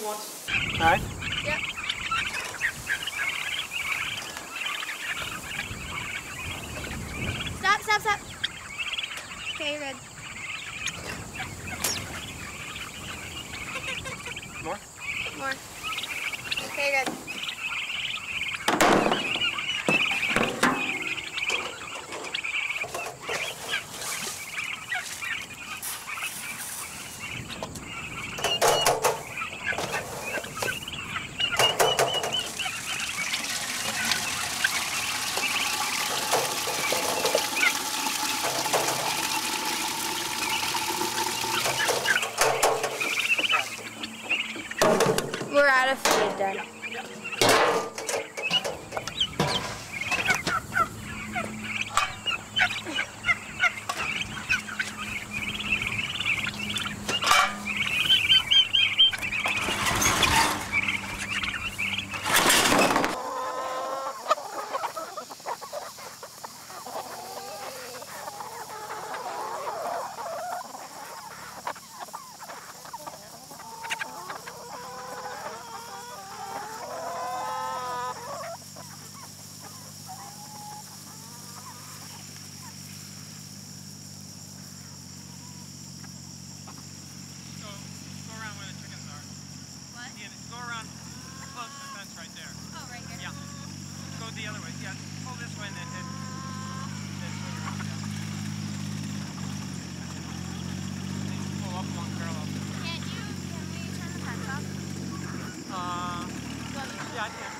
once. Alright? Yep. Stop, stop, stop. Okay, you're good. More? More. Okay, you're good. We're out of feed then. Go around close to the fence right there. Oh, right here? Yeah. Go the other way. Yeah. Pull this way and then swing around. Yeah. And pull up along parallel. Can we turn the fence off? Yeah, I can.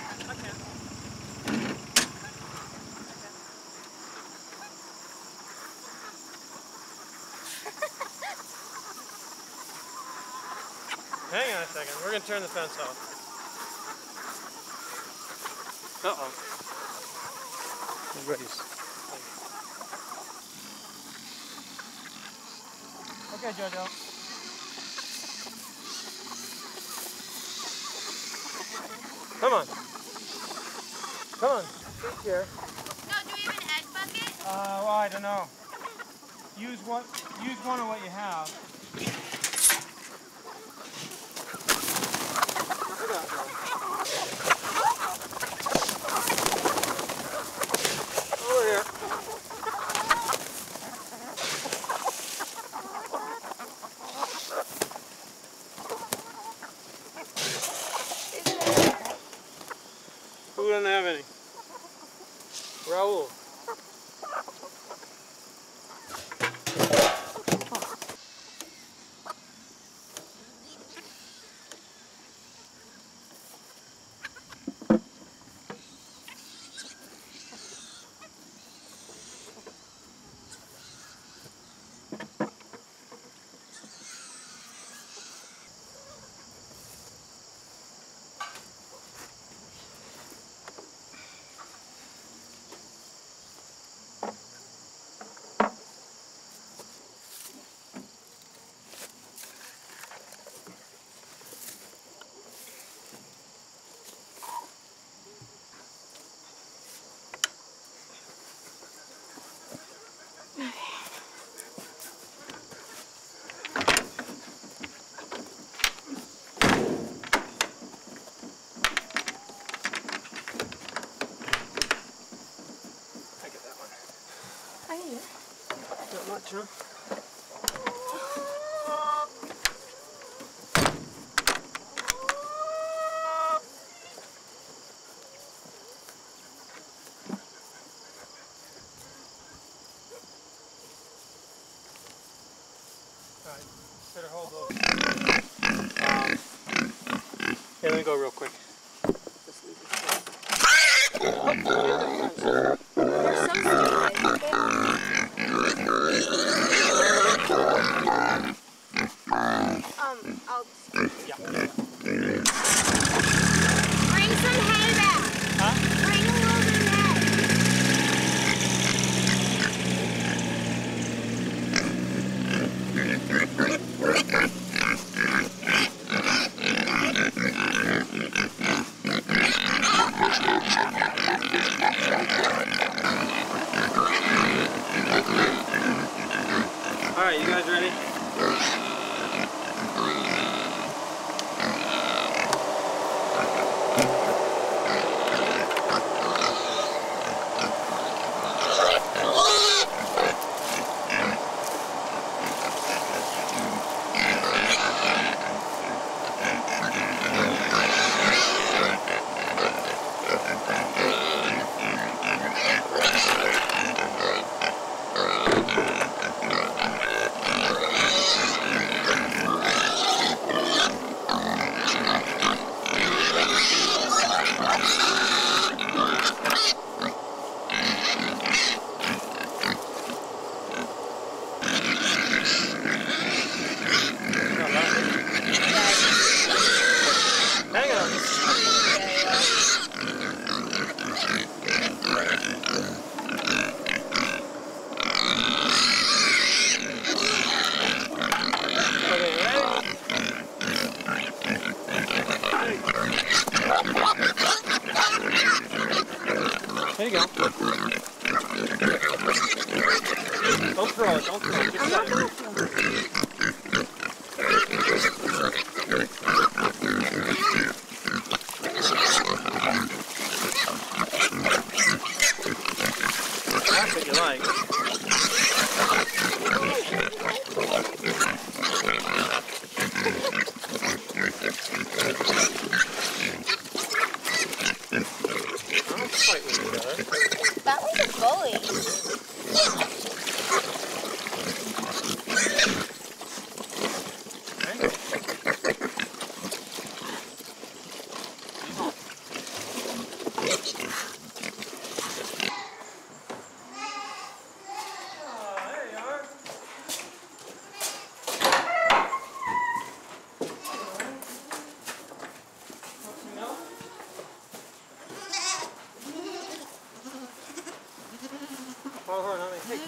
Hang on a second. We're going to turn the fence off. Uh-oh. Everybody's... Okay, Jojo. Come on. Come on. Sit here. No, do we have an egg bucket? Well, I don't know. Use one of what you have. Over here. Who doesn't have any? Raul. Not much, huh? Alright, better hold those. Here, let me go real quick. Just leave it. You're so stupid. I'll... Yeah. Bring some hay back. Huh? Bring a little bit of hay. Alright, you guys ready? There you go. Don't throw it, don't throw it. Just set it. That's what you like. Don't fight with each other. That was a bully. Hold on, honey. Hey.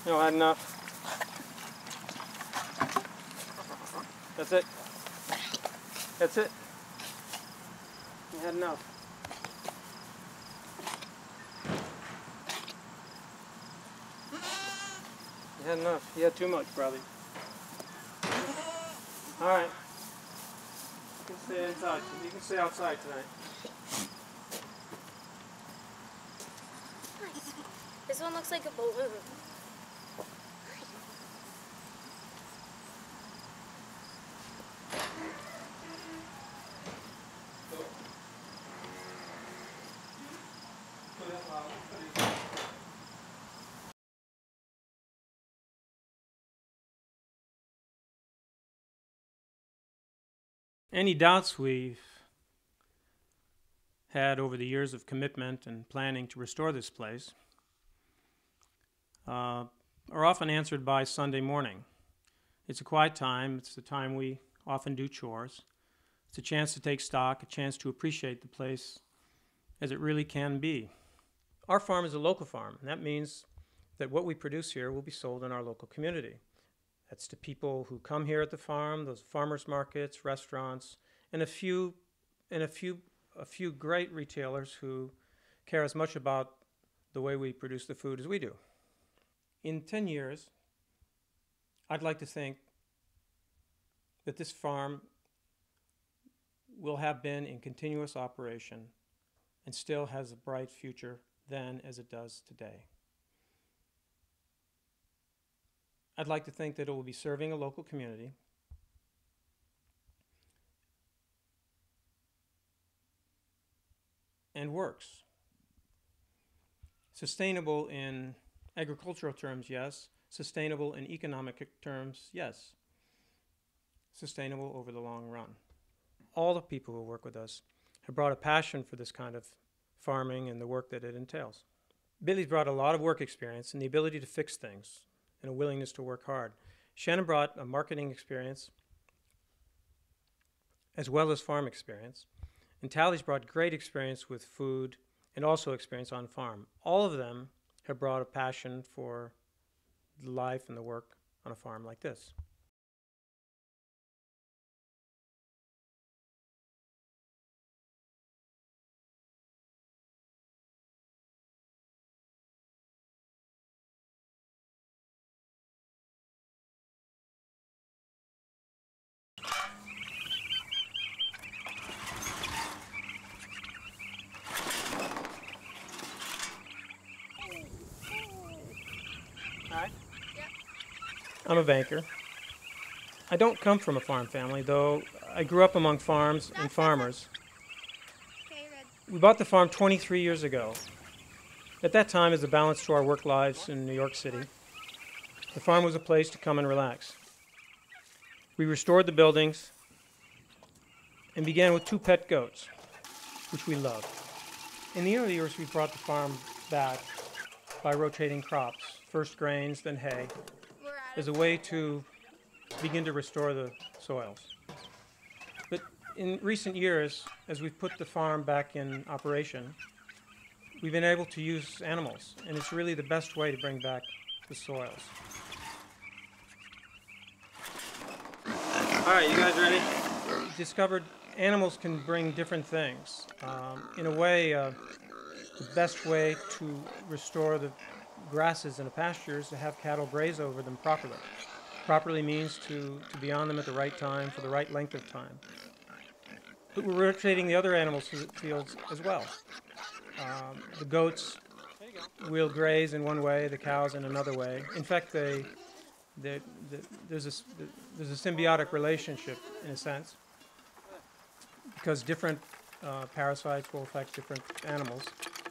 No, I had enough. That's it. That's it. You had enough. You had enough. You had too much, probably. All right. You can stay inside. You can stay outside tonight. This one looks like a balloon. Any doubts we've had over the years of commitment and planning to restore this place are often answered by Sunday morning. It's a quiet time. It's the time we often do chores. It's a chance to take stock, a chance to appreciate the place as it really can be. Our farm is a local farm, and that means that what we produce here will be sold in our local community. That's to people who come here at the farm, those farmers markets, restaurants, and a few great retailers who care as much about the way we produce the food as we do. In 10 years, I'd like to think that this farm will have been in continuous operation and still has a bright future then as it does today. I'd like to think that it will be serving a local community and works. Sustainable in agricultural terms, yes. Sustainable in economic terms, yes. Sustainable over the long run. All the people who work with us have brought a passion for this kind of farming and the work that it entails. Billy's brought a lot of work experience and the ability to fix things and a willingness to work hard. Shannon brought a marketing experience as well as farm experience. And Tally's brought great experience with food and also experience on farm. All of them have brought a passion for the life and the work on a farm like this. I'm a banker. I don't come from a farm family, though I grew up among farms and farmers. We bought the farm 23 years ago. At that time, as a balance to our work lives in New York City, the farm was a place to come and relax. We restored the buildings and began with 2 pet goats, which we loved. In the early years, we brought the farm back by rotating crops, first grains, then hay, as a way to begin to restore the soils. But in recent years, as we've put the farm back in operation, we've been able to use animals, and it's really the best way to bring back the soils. All right, you guys ready? We discovered animals can bring different things. In a way, the best way to restore the grasses in a pasture is to have cattle graze over them properly. Properly means to be on them at the right time for the right length of time. But we're rotating the other animals through the fields as well. The goats will graze in one way, the cows in another way. In fact, there's a symbiotic relationship in a sense, because different parasites will affect different animals,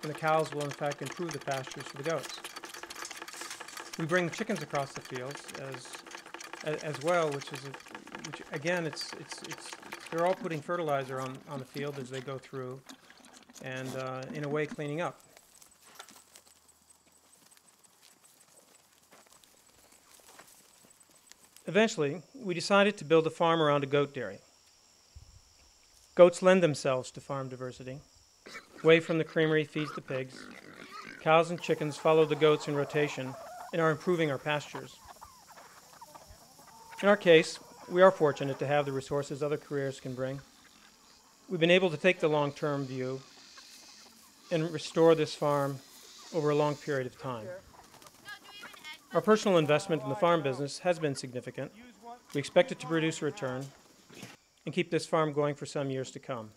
and the cows will in fact improve the pastures for the goats. We bring the chickens across the fields as well, which again, they're all putting fertilizer on the field as they go through, and in a way cleaning up. Eventually, we decided to build a farm around a goat dairy. Goats lend themselves to farm diversity. Whey from the creamery feeds the pigs. Cows and chickens follow the goats in rotation and are improving our pastures. In our case, we are fortunate to have the resources other careers can bring. We've been able to take the long-term view and restore this farm over a long period of time. Our personal investment in the farm business has been significant. We expect it to produce a return and keep this farm going for some years to come.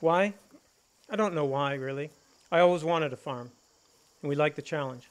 Why? I don't know why, really. I always wanted a farm, and we like the challenge.